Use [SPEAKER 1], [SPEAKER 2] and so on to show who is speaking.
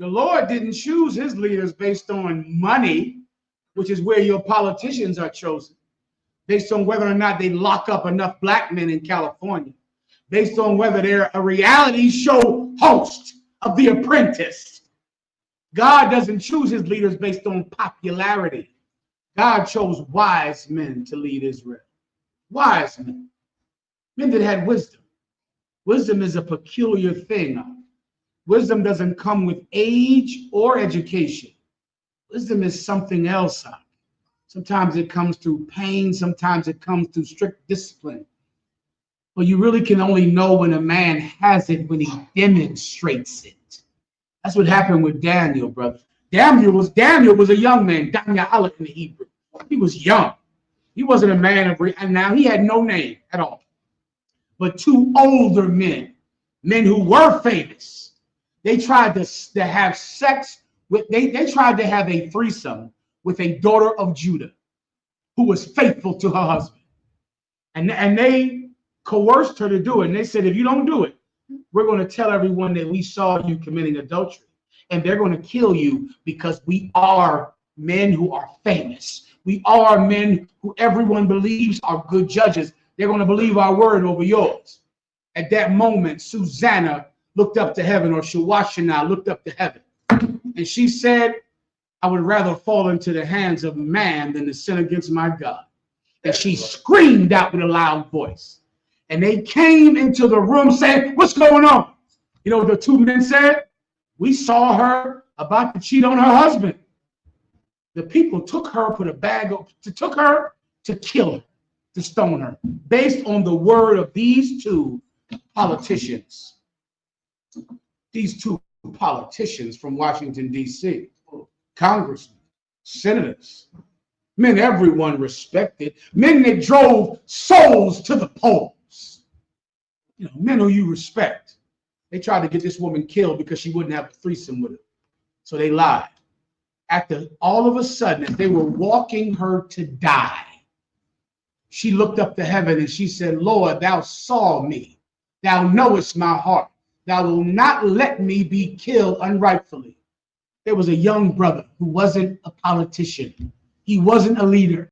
[SPEAKER 1] The Lord didn't choose his leaders based on money, which is where your politicians are chosen, based on whether or not they lock up enough black men in California, based on whether they're a reality show host of The Apprentice. God doesn't choose his leaders based on popularity. God chose wise men to lead Israel. Wise men. Men that had wisdom. Wisdom is a peculiar thing. Wisdom doesn't come with age or education. Wisdom is something else. Sometimes it comes through pain. Sometimes it comes through strict discipline. But you really can only know when a man has it when he demonstrates it. That's what happened with Daniel, brother. Daniel was a young man, Daniel in the Hebrew. He was young. He wasn't a man of, and now he had no name at all. But two older men who were famous, they tried to have sex with, they tried to have a threesome with a daughter of Judah who was faithful to her husband. And they coerced her to do it. And they said, if you don't do it, we're going to tell everyone that we saw you committing adultery. And they're going to kill you because we are men who are famous. We are men who everyone believes are good judges. They're going to believe our word over yours. At that moment, Susanna looked up to heaven, or Susanna looked up to heaven. And she said, I would rather fall into the hands of man than to sin against my God. And she screamed out with a loud voice. And they came into the room saying, what's going on? You know what the two men said? We saw her about to cheat on her husband. The people took her, put a bag up, took her to kill her, to stone her, based on the word of these two politicians. These two politicians from Washington, D.C., congressmen, senators, men everyone respected, men that drove souls to the polls. You know, men who you respect. They tried to get this woman killed because she wouldn't have a threesome with him. So they lied. All of a sudden, as they were walking her to die, she looked up to heaven and she said, Lord, thou saw me. Thou knowest my heart. Thou will not let me be killed unrightfully. There was a young brother who wasn't a politician. He wasn't a leader.